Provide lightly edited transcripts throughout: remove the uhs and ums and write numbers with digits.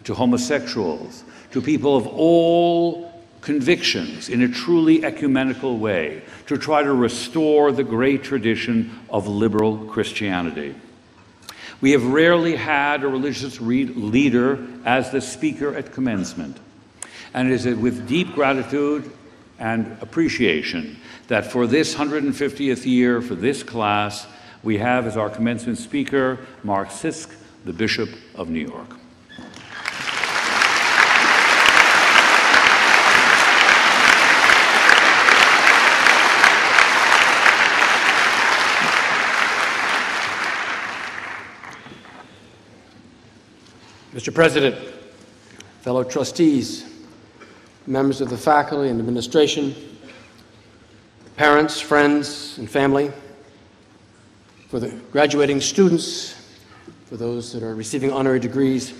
to homosexuals, to people of all convictions in a truly ecumenical way, to try to restore the great tradition of liberal Christianity. We have rarely had a religious leader as the speaker at commencement, and it is with deep gratitude and appreciation that for this 150th year, for this class, we have as our commencement speaker, Mark Sist, the Bishop of New York. Mr. President, fellow trustees, members of the faculty and administration, parents, friends, and family, for the graduating students, for those that are receiving honorary degrees,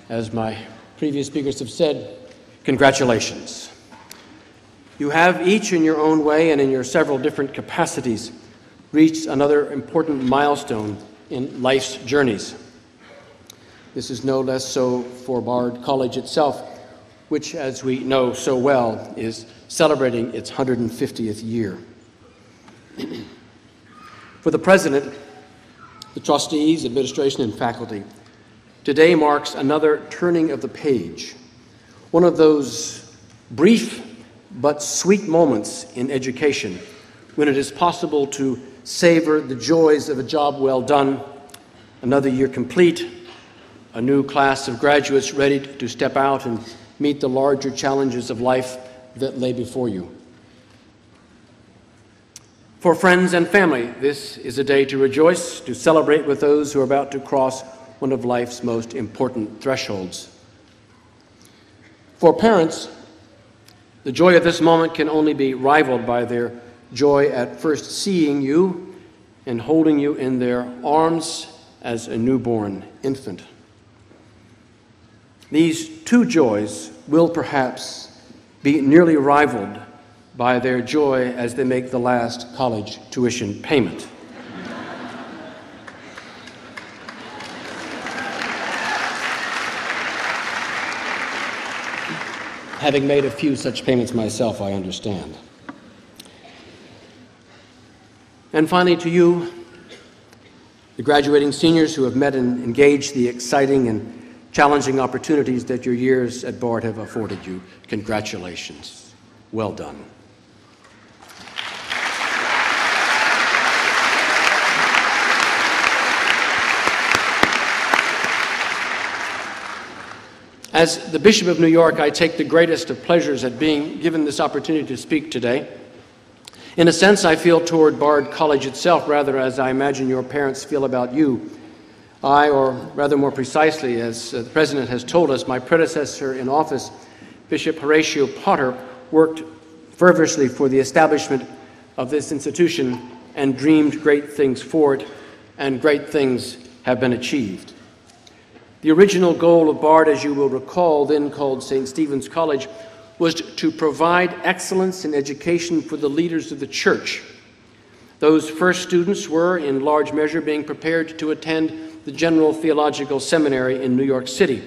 as my previous speakers have said, congratulations. You have each in your own way and in your several different capacities reached another important milestone in life's journeys. This is no less so for Bard College itself, which, as we know so well, is celebrating its 150th year. For the President, the trustees, administration, and faculty, today marks another turning of the page, one of those brief but sweet moments in education when it is possible to savor the joys of a job well done, another year complete, a new class of graduates ready to step out and meet the larger challenges of life that lay before you. For friends and family, this is a day to rejoice, to celebrate with those who are about to cross one of life's most important thresholds. For parents, the joy of this moment can only be rivaled by their joy at first seeing you and holding you in their arms as a newborn infant. These two joys will perhaps be nearly rivaled by their joy as they make the last college tuition payment. Having made a few such payments myself, I understand. And finally, to you, the graduating seniors who have met and engaged the exciting and challenging opportunities that your years at Bard have afforded you, congratulations. Well done. As the Bishop of New York, I take the greatest of pleasures at being given this opportunity to speak today. In a sense, I feel toward Bard College itself, rather as I imagine your parents feel about you. I, or rather more precisely, as the President has told us, my predecessor in office, Bishop Horatio Potter, worked fervently for the establishment of this institution and dreamed great things for it, and great things have been achieved. The original goal of Bard, as you will recall, then called St. Stephen's College, was to provide excellence in education for the leaders of the Church. Those first students were, in large measure, being prepared to attend the General Theological Seminary in New York City,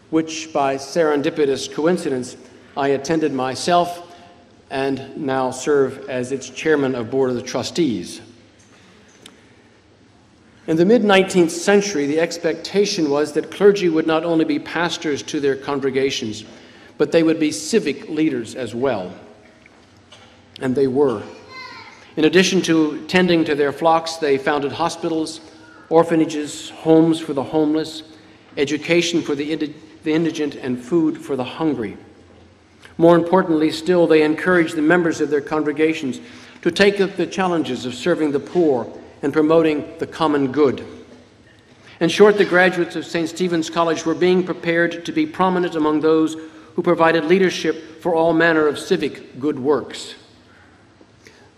which by serendipitous coincidence I attended myself and now serve as its chairman of Board of the Trustees. In the mid-19th century, the expectation was that clergy would not only be pastors to their congregations, but they would be civic leaders as well. And they were. In addition to tending to their flocks, they founded hospitals, orphanages, homes for the homeless, education for the indigent, and food for the hungry. More importantly still, they encouraged the members of their congregations to take up the challenges of serving the poor and promoting the common good. In short, the graduates of St. Stephen's College were being prepared to be prominent among those who provided leadership for all manner of civic good works.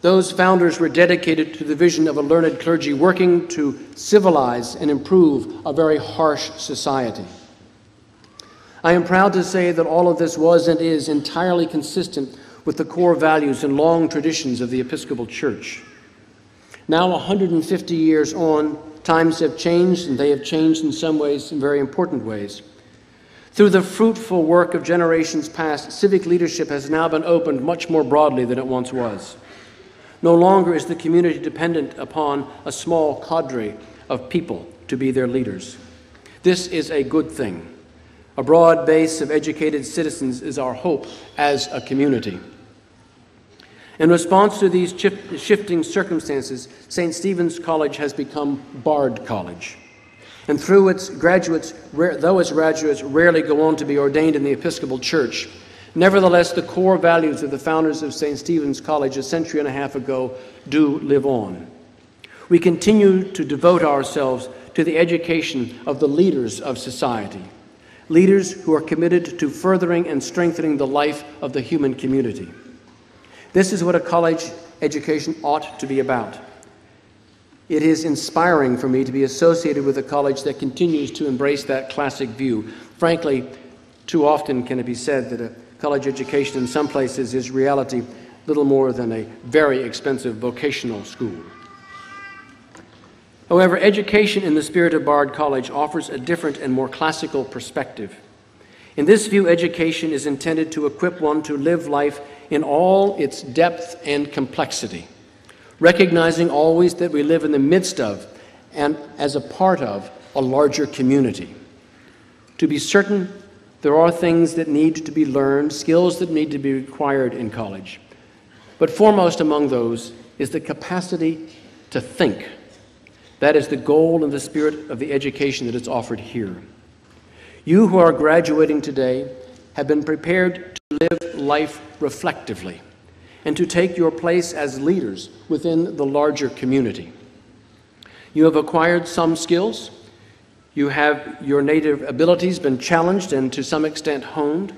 Those founders were dedicated to the vision of a learned clergy working to civilize and improve a very harsh society. I am proud to say that all of this was and is entirely consistent with the core values and long traditions of the Episcopal Church. Now, 150 years on, times have changed, and they have changed in some ways, in very important ways. Through the fruitful work of generations past, civic leadership has now been opened much more broadly than it once was. No longer is the community dependent upon a small cadre of people to be their leaders. This is a good thing. A broad base of educated citizens is our hope as a community. In response to these shifting circumstances, St. Stephen's College has become Bard College. And through its graduates, though its graduates rarely go on to be ordained in the Episcopal Church, nevertheless the core values of the founders of St. Stephen's College a century and a half ago do live on. We continue to devote ourselves to the education of the leaders of society, leaders who are committed to furthering and strengthening the life of the human community. This is what a college education ought to be about. It is inspiring for me to be associated with a college that continues to embrace that classic view. Frankly, too often can it be said that a college education in some places is reality little more than a very expensive vocational school. However, education in the spirit of Bard College offers a different and more classical perspective. In this view, education is intended to equip one to live life in all its depth and complexity, recognizing always that we live in the midst of and as a part of a larger community. To be certain, there are things that need to be learned, skills that need to be acquired in college. But foremost among those is the capacity to think. That is the goal and the spirit of the education that is offered here. You who are graduating today have been prepared to live life reflectively and to take your place as leaders within the larger community. You have acquired some skills. You have your native abilities been challenged and to some extent honed.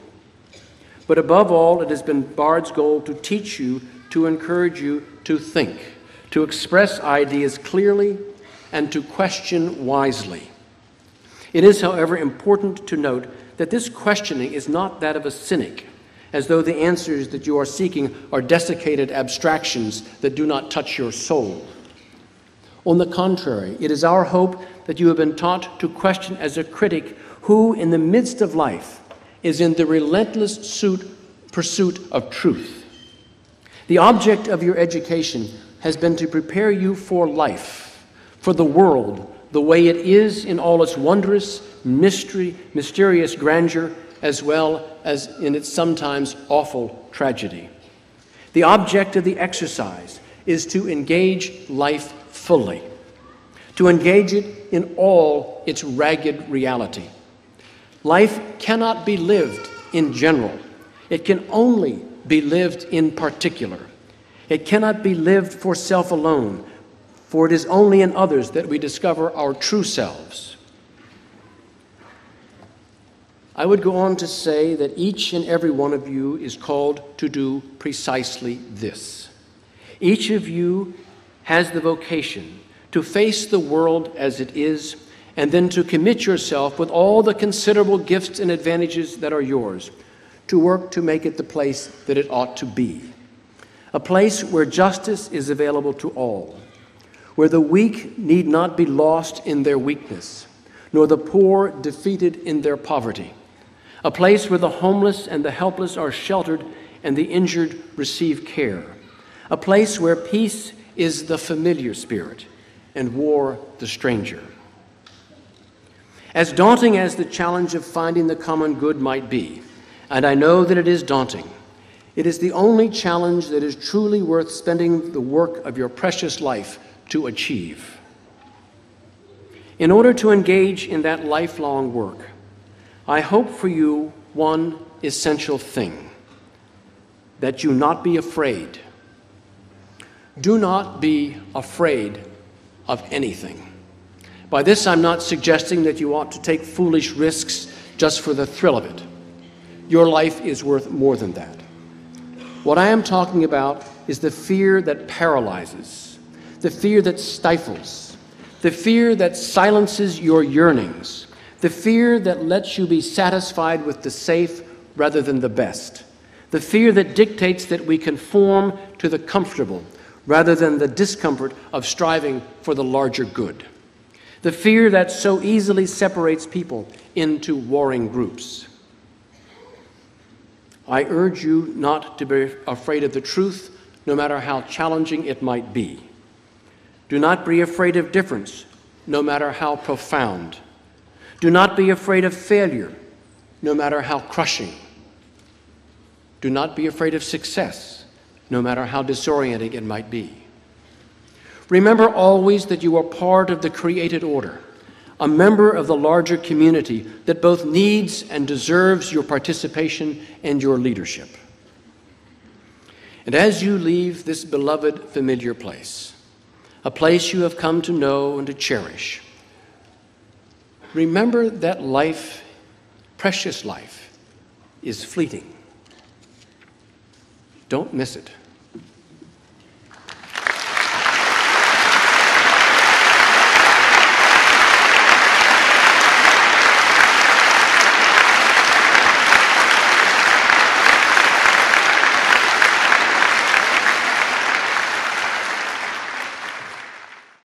But above all, it has been Bard's goal to teach you, to encourage you to think, to express ideas clearly, and to question wisely. It is, however, important to note that this questioning is not that of a cynic, as though the answers that you are seeking are desiccated abstractions that do not touch your soul. On the contrary, it is our hope that you have been taught to question as a critic who, in the midst of life, is in the relentless pursuit of truth. The object of your education has been to prepare you for life, for the world, the way it is in all its wondrous, mysterious grandeur, as well as in its sometimes awful tragedy. The object of the exercise is to engage life fully, to engage it in all its ragged reality. Life cannot be lived in general. It can only be lived in particular. It cannot be lived for self alone, for it is only in others that we discover our true selves. I would go on to say that each and every one of you is called to do precisely this. Each of you has the vocation to face the world as it is, and then to commit yourself with all the considerable gifts and advantages that are yours, to work to make it the place that it ought to be. A place where justice is available to all, where the weak need not be lost in their weakness, nor the poor defeated in their poverty. A place where the homeless and the helpless are sheltered and the injured receive care. A place where peace is the familiar spirit and war the stranger. As daunting as the challenge of finding the common good might be, and I know that it is daunting, it is the only challenge that is truly worth spending the work of your precious life to achieve. In order to engage in that lifelong work, I hope for you one essential thing, that you not be afraid. Do not be afraid of anything. By this, I'm not suggesting that you ought to take foolish risks just for the thrill of it. Your life is worth more than that. What I am talking about is the fear that paralyzes, the fear that stifles, the fear that silences your yearnings, the fear that lets you be satisfied with the safe rather than the best, the fear that dictates that we conform to the comfortable rather than the discomfort of striving for the larger good, the fear that so easily separates people into warring groups. I urge you not to be afraid of the truth, no matter how challenging it might be. Do not be afraid of difference, no matter how profound. Do not be afraid of failure, no matter how crushing. Do not be afraid of success, no matter how disorienting it might be. Remember always that you are part of the created order, a member of the larger community that both needs and deserves your participation and your leadership. And as you leave this beloved familiar place, a place you have come to know and to cherish, remember that life, precious life, is fleeting. Don't miss it.